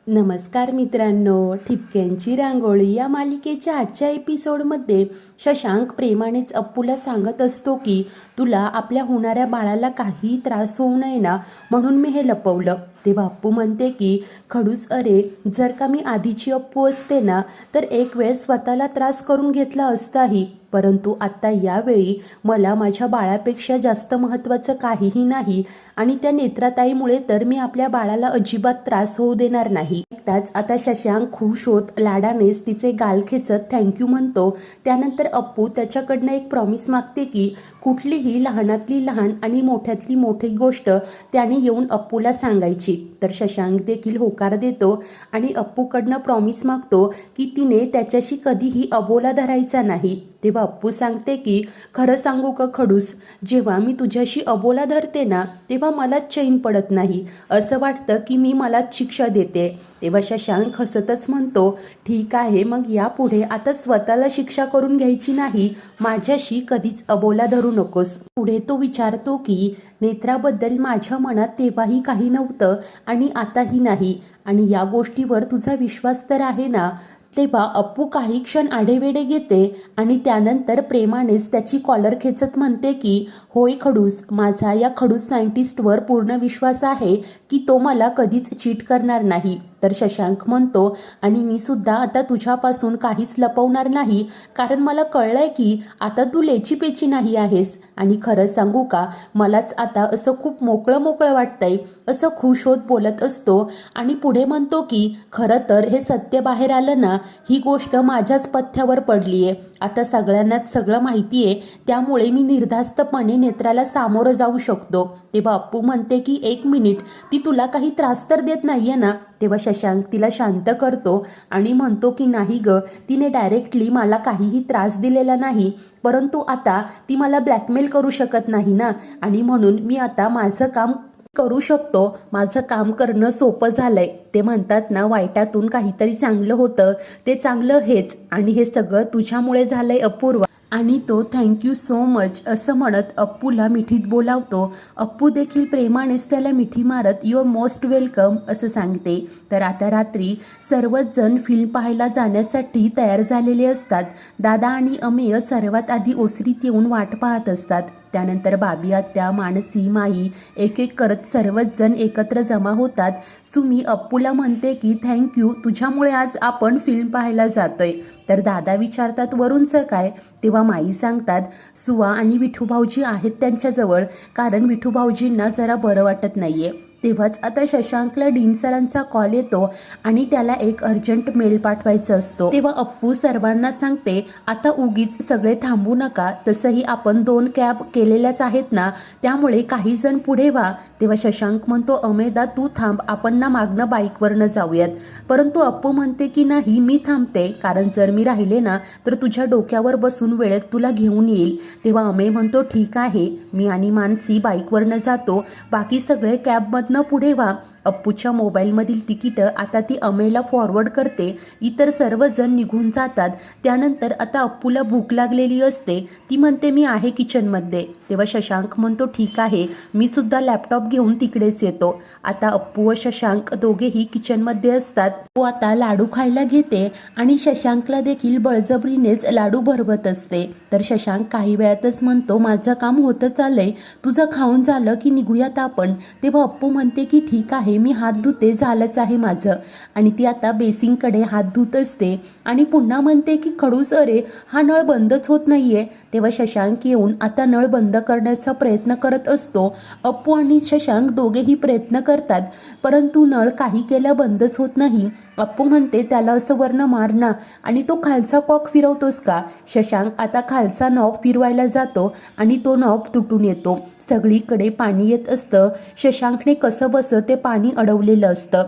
नमस्कार मित्रांनो, ठिपक्यांची रांगोळी या मालिकेच्या आजच्या एपिसोडमध्ये शशांक प्रेमानेच अप्पूला सांगत असतो की तुला आपल्या होणाऱ्या बाळाला काही त्रास होऊ नये ना, म्हणून मी हे लपवलं. तेव्हा अप्पू म्हणते की खडूस, अरे जर का मी आधीची अप्पू असते ना, तर एक वेळ स्वतःला त्रास करून घेतला असताही, परंतु आत्ता यावेळी मला माझ्या बाळापेक्षा जास्त महत्त्वाचं काहीही नाही आणि त्या नेत्राताईमुळे तर मी आपल्या बाळाला अजिबात त्रास होऊ देणार नाही. त्याच आता शशांक खुश होत लाडानेच तिचे गाल खेचत थँक्यू म्हणतो. त्यानंतर अप्पू त्याच्याकडनं एक प्रॉमिस मागते की कुठलीही लहानातली लहान आणि मोठ्यातली मोठी गोष्ट त्याने येऊन अप्पूला सांगायची. तर शशांक देखील होकार देतो आणि अप्पूकडनं प्रॉमिस मागतो की तिने त्याच्याशी कधीही अबोला धरायचा नाही. तेव्हा अप्पू सांगते की खरं सांगू का खडूस, जेव्हा मी तुझ्याशी अबोला धरते ना, तेव्हा मलाच चैन पडत नाही. असं वाटतं की मी मलाच शिक्षा देते. तेव्हा शशांक हसतच म्हणतो, ठीक आहे, मग यापुढे आता स्वतःला शिक्षा करून घ्यायची नाही, माझ्याशी कधीच अबोला धरू नकोस. पुढे तो विचारतो की नेत्राबद्दल माझ्या मनात तेव्हाही काही नव्हतं आणि आताही नाही, आणि या गोष्टीवर तुझा विश्वास तर आहे ना. तेव्हा अप्पू काही क्षण आढेवेढे घेते आणि त्यानंतर प्रेमानेच त्याची कॉलर खेचत म्हणते की होय खडूस, माझा या खडूस सायंटिस्टवर पूर्ण विश्वास आहे की तो मला कधीच चीट करणार नाही. तर शशांक म्हणतो, आणि मी सुद्धा आता तुझ्यापासून काहीच लपवणार नाही, कारण मला कळलंय की आता तू लेचीपेची नाही आहेस. आणि खरं सांगू का, मलाच आता असं खूप मोकळं मोकळं वाटतंय, असं खुश होत बोलत असतो. आणि पुढे म्हणतो की खरं तर हे सत्य बाहेर आलं ना, ही गोष्ट माझ्याच पथ्यावर पडली आहे. आता सगळ्यांनाच सगळं माहिती आहे, त्यामुळे मी निर्धास्तपणे नेत्राला सामोरं जाऊ शकतो. तेव्हा अप्पू म्हणते की एक मिनिट, ती तुला काही त्रास तर देत नाहीये ना. तेव्हा शशांक तिला शांत करतो आणि म्हणतो की नाही ग, तिने डायरेक्टली मला काहीही त्रास दिलेला नाही, परंतु आता ती मला ब्लॅकमेल करू शकत नाही ना, आणि म्हणून मी आता माझं काम करू शकतो. माझं काम करणं सोपं झालंय. ते म्हणतात ना, वाईटातून काहीतरी चांगलं होतं, ते चांगलं हेच, आणि हे सगळं तुझ्यामुळे झालंय अपूर्व. आणि तो थँक्यू सो मच असं म्हणत अप्पूला मिठीत बोलावतो. अप्पू देखील प्रेमानेच त्याला मिठी मारत यू आर मोस्ट वेलकम असं सांगते. तर आता रात्री सर्वच जण फिल्म पाहायला जाण्यासाठी तयार झालेले असतात. दादा आणि अमेय सर्वात आधी ओसरीत येऊन वाट पाहत असतात. त्यानंतर बाबी आत्या, मानसी, माई एक एक करत सर्वच जण एकत्र जमा होतात. सुमी अप्पूला म्हणते की थँक्यू, तुझ्यामुळे आज आपण फिल्म पाहायला जातोय. तर दादा विचारतात वरूनचं काय. तेव्हा माई सांगतात सुवा आणि विठू भाऊजी आहेत त्यांच्याजवळ, कारण विठू भाऊजींना जरा बरं वाटत नाहीये. तेव्हाच आता शशांकला डीन सरांचा कॉल येतो आणि त्याला एक अर्जंट मेल पाठवायचा असतो. तेव्हा अप्पू सर्वांना सांगते, आता उगीच सगळे थांबू नका, तसंही आपण 2 कॅब केलेल्याच आहेत ना, त्यामुळे काही जण पुढे व्हा. तेव्हा शशांक म्हणतो, अमेदा तू थांब, आपण ना मागणं बाईकवरनं जाऊयात. परंतु अप्पू म्हणते की नाही, मी थांबते, कारण जर मी राहिले ना तर तुझ्या डोक्यावर बसून वेळेत तुला घेऊन येईल. तेव्हा अमेय म्हणतो, ठीक आहे, मी आणि मानसी बाईकवरनं जातो, बाकी सगळे कॅबमधनं पुढे व्हा. अप्पूच्या मोबाईलमधील तिकीटं आता ती अमेयला फॉरवर्ड करते. इतर सर्वजण निघून जातात. त्यानंतर आता अप्पूला भूक लागलेली असते. ती म्हणते मी आहे किचनमध्ये. तेव्हा शशांक म्हणतो ठीक आहे, मी सुद्धा लॅपटॉप घेऊन तिकडेच येतो. आता अप्पू व शशांक दोघेही किचनमध्ये असतात. तो आता लाडू खायला घेते आणि शशांकला देखील बळजबरीनेच लाडू भरवत असते. तर शशांक काही वेळातच म्हणतो, माझं काम होतं चाललंय, तुझं खाऊन झालं की निघूयात आपण. तेव्हा अप्पू म्हणते की ठीक आहे, मी हात धुते, झालंच आहे माझं. आणि ती आता बेसिंगकडे हात धुत असते आणि पुन्हा म्हणते की खडूस, अरे हा नळ बंदच होत नाहीये. तेव्हा शशांक येऊन आता नळ बंद करण्याचा प्रयत्न करत असतो. अप्पू आणि शशांक दोघेही प्रयत्न करतात, परंतु नळ काही केल्या बंदच होत नाही. अप्पू म्हणते त्याला असं वरनं मार ना, आणि तो खालचा कॉक फिरवतोस का. शशांक आता खालचा नॉब फिरवायला जातो आणि तो नॉब तुटून येतो. सगळीकडे पाणी येत असतं. शशांकने कसं बसं ते पाणी अडवलेलं असतं.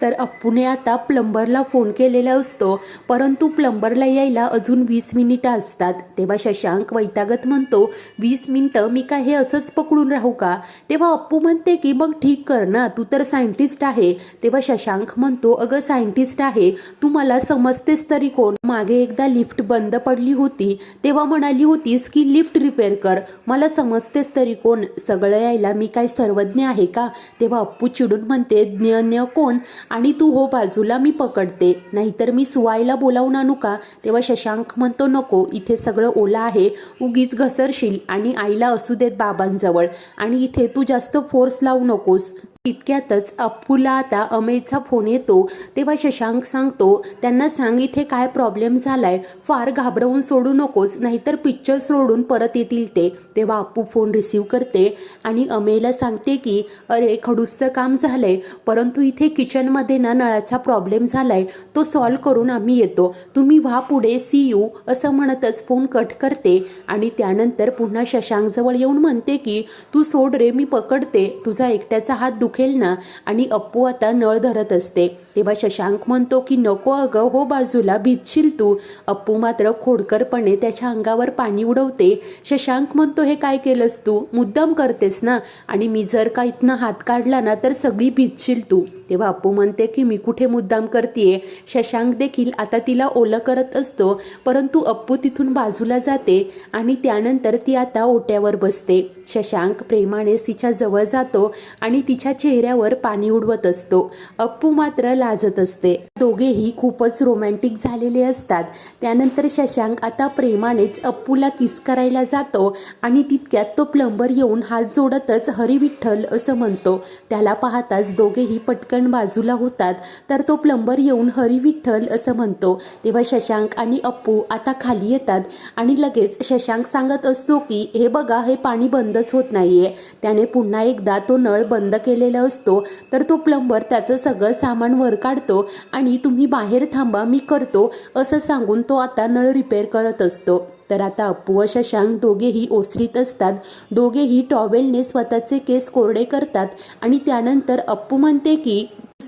तर अप्पूने आता प्लंबरला फोन केलेला असतो, परंतु प्लंबरला यायला अजून 20 मिनिटं असतात. तेव्हा शशांक वैतागत म्हणतो, 20 मिनिटं मी काय हे असंच पकडून राहू का. तेव्हा अप्पू म्हणते की मग ठीक कर ना, तू तर सायंटिस्ट आहे. तेव्हा शशांक म्हणतो, अगं सायंटिस्ट आहे, तू मला समजतेस तरी कोण. मागे एकदा लिफ्ट बंद पडली होती, तेव्हा म्हणाली होतीस की लिफ्ट रिपेअर कर, मला समजतेस तरी कोण. सगळं यायला मी काय सर्वज्ञ आहे का. तेव्हा अप्पू चिडून म्हणते, ज्ञ कोण. आणि तू हो बाजूला, मी पकडते, नाहीतर मी सुवाईला बोलावून आणू का? तेव्हा शशांक म्हणतो नको, इथे सगळं ओलं आहे, उगीच घसरशील आणि आईला असू देत बाबांजवळ, आणि इथे तू जास्त फोर्स लावू नकोस. इतक्यातच अप्पूला आता अमेयचा फोन येतो. तेव्हा शशांक सांगतो त्यांना सांग इथे काय प्रॉब्लेम झालाय, फार घाबरवून सोडू नकोस, नाहीतर पिक्चर सोडून परत येतील ते. तेव्हा अप्पू फोन रिसीव करते आणि अमेयला सांगते की अरे खडूसचं काम झालंय, परंतु इथे किचनमध्ये ना नळाचा प्रॉब्लेम झालाय, तो सॉल्व्ह करून आम्ही येतो, तुम्ही व्हा पुढे, सी यू असं म्हणतच फोन कट करते. आणि त्यानंतर पुन्हा शशांकजवळ येऊन म्हणते की तू सोड रे, मी पकडते, तुझा एकट्याचा हात दुखेल ना. आणि अप्पू आता नळ धरत असते. तेव्हा शशांक म्हणतो की नको अगं, हो बाजूला, भिजशील तू. अप्पू मात्र खोडकरपणे त्याच्या अंगावर पाणी उडवते. शशांक म्हणतो हे काय केलंस तू, मुद्दाम करतेस ना, आणि मी जर का इथनं हात काढला ना तर सगळी भिजशील तू. तेव्हा अप्पू म्हणते की मी कुठे मुद्दाम करतेय. शशांक देखील आता तिला ओलं करत असतो, परंतु अप्पू तिथून बाजूला जाते आणि त्यानंतर ती आता ओट्यावर बसते. शशांक प्रेमानेच तिच्या जवळ जातो आणि तिच्या चेहऱ्यावर पाणी उडवत असतो. अप्पू मात्र लाजत असते. दोघेही खूपच रोमॅन्टिक झालेले असतात. त्यानंतर शशांक आता प्रेमानेच अप्पूला किस करायला जातो आणि तितक्यात तो प्लंबर येऊन हात जोडतच हरी विठ्ठल असं म्हणतो. त्याला पाहताच दोघेही पटकन बाजूला होतात. तर तो प्लंबर येऊन हरी विठ्ठल असं म्हणतो. तेव्हा शशांक आणि अप्पू आता खाली येतात आणि लगेच शशांक सांगत असतो की हे बघा, हे पाणी बंदच होत नाहीये. त्याने पुन्हा एकदा तो नळ बंद केलेला असतो. तर तो प्लंबर त्याचं सगळं सामान वर काढतो आणि तुम्ही बाहेर थांबा, मी करतो असं सांगून तो आता नळ रिपेअर करत असतो. तर आता अप्पू व शशांक दोघेही ओसरीत असतात. दोघेही टॉवेलने स्वतःचे केस कोरडे करतात आणि त्यानंतर अप्पू म्हणते की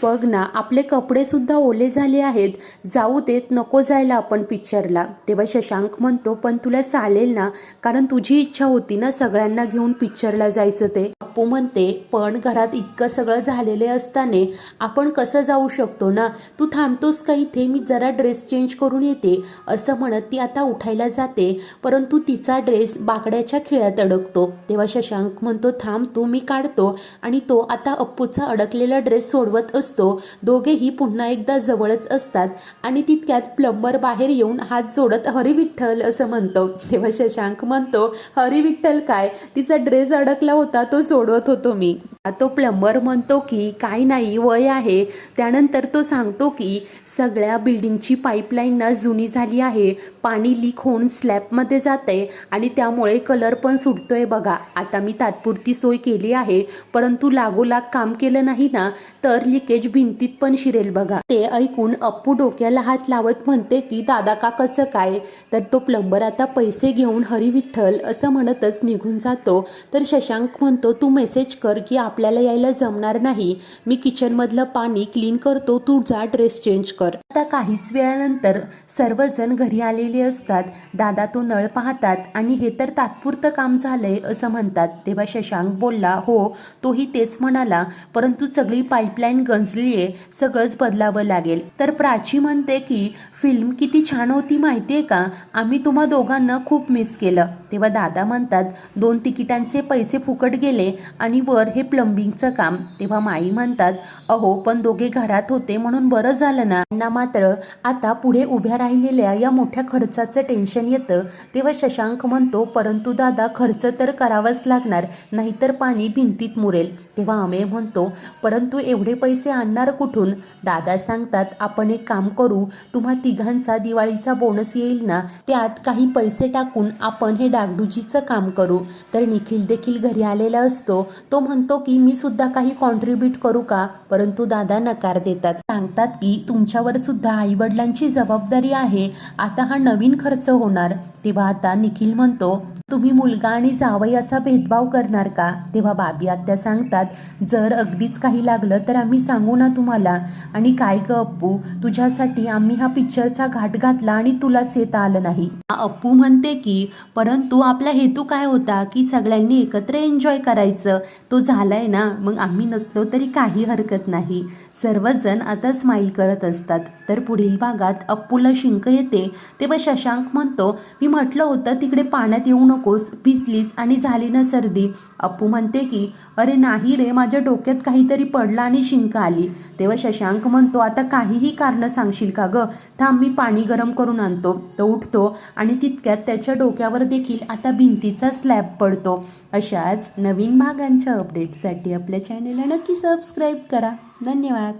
बघ ना, आपले कपडे सुद्धा ओले झाले आहेत, जाऊ देत, नको जायला आपण पिक्चरला. तेव्हा शशांक म्हणतो पण तुला चालेल ना, कारण तुझी इच्छा होती ना सगळ्यांना घेऊन पिक्चरला जायचं ते. अप्पू म्हणते पण घरात इतकं सगळं झालेले असताना आपण कसं जाऊ शकतो ना, तू थांबतोस का इथे, मी जरा ड्रेस चेंज करून येते असं म्हणत ती आता उठायला जाते. परंतु तिचा ड्रेस बाकड्याच्या खिळ्यात अडकतो. तेव्हा शशांक म्हणतो थांब तू, मी काढतो, आणि तो आता अप्पूचा अडकलेला ड्रेस सोडवत असतो. दोघेही पुन्हा एकदा जवळच असतात आणि तितक्यात प्लंबर बाहेर येऊन हात जोडत हरी विठ्ठल असं म्हणतो. तेव्हा शशांक म्हणतो हरी विठ्ठल काय, तिचा ड्रेस अडकला होता तो सोडवत होतो मी. तो प्लंबर म्हणतो की काही नाही, वय आहे. त्यानंतर तो सांगतो की सगळ्या बिल्डिंगची पाईपलाईन ना जुनी झाली आहे, पाणी लीक होऊन स्लॅबमध्ये जातंय आणि त्यामुळे कलर पण सुटतोय बघा. आता मी तात्पुरती सोय केली आहे, परंतु लागोलाग काम केलं नाही ना तर लिकेज भिंतीत पण शिरेल बघा. ते ऐकून अप्पू डोक्याला हात लावत म्हणते की दादा काकाचं काय. तर तो प्लंबर आता पैसे घेऊन हरी विठ्ठल असं म्हणतच निघून जातो. तर शशांक म्हणतो तू मेसेज कर की आपल्याला यायला जमणार नाही, मी किचनमधलं पाणी क्लीन करतो, तू जा ड्रेस चेंज कर. आता काहीच वेळानंतर सर्वजण घरी आलेले असतात. दादा तो नळ पाहतात आणि हे तर तात्पुरतं काम झालंय असं म्हणतात. तेव्हा शशांक बोलला हो, तोही तेच म्हणाला, परंतु सगळी पाईपलाईन गंजलीये, सगळंच बदलावं लागेल. तर प्राची म्हणते की फिल्म किती छान होती माहितीये का, आम्ही तुम्हा दोघांना खूप मिस केलं. तेव्हा दादा म्हणतात 2 तिकिटांचे पैसे फुकट गेले आणि वर हे प्लंबिंगचं काम. तेव्हा माई म्हणतात अहो पण दोघे घरात होते म्हणून बरं झालं ना. मात्र आता पुढे उभ्या राहिलेल्या या मोठ्या खर्चाचं टेन्शन येतं. तेव्हा शशांक म्हणतो परंतु दादा खर्च तर करावाच लागणार, नाहीतर पाणी भिंतीत मुरेल. तेव्हा अमेय म्हणतो परंतु एवढे पैसे आणणार कुठून. दादा सांगतात आपण एक काम करू, तुम्हा तिघांचा दिवाळीचा बोनस येईल ना, त्यात काही पैसे टाकून आपण हे डागडुजीचं काम करू. तर निखिल देखील घरी आलेला असतो. तो म्हणतो की मी सुद्धा काही कॉन्ट्रीब्यूट करू का, परंतु दादा नकार देतात. सांगतात की तुमच्यावर सुद्धा आई वडिलांची जबाबदारी आहे, आता हा नवीन खर्च होणार. तेव्हा आता निखिल म्हणतो तुम्ही मुलगा आणि जावई असा भेदभाव करणार का. तेव्हा बाबी आत्या सांगतात जर अगदीच काही लागलं तर आम्ही सांगू ना तुम्हाला. आणि काय ग अप्पू, तुझ्यासाठी आम्ही हा पिक्चरचा घाट घातला आणि तुलाच येता आलं नाही. अप्पू म्हणते की परंतु आपला हेतू काय होता की सगळ्यांनी एकत्र एन्जॉय करायचं, तो झालाय ना, मग आम्ही नसलो तरी काही हरकत नाही. सर्वजण आता स्माईल करत असतात. तर पुढील भागात अप्पूला शिंक येते. तेव्हा शशांक म्हणतो मी म्हटलं होतं तिकडे पाण्यात येऊ नको नकोस, भिजलीस आणि झाली ना सर्दी. अप्पू म्हणते की अरे नाही रे, माझ्या डोक्यात काहीतरी पडलं आणि शिंक आली. तेव्हा शशांक म्हणतो आता काहीही कारणं सांगशील का गं, थांब मी पाणी गरम करून आणतो. तो उठतो आणि तितक्यात त्याच्या डोक्यावर देखील आता भिंतीचा स्लॅब पडतो. अशाच नवीन भागांच्या अपडेट्ससाठी आपल्या चॅनेलला नक्की सबस्क्राईब करा. धन्यवाद.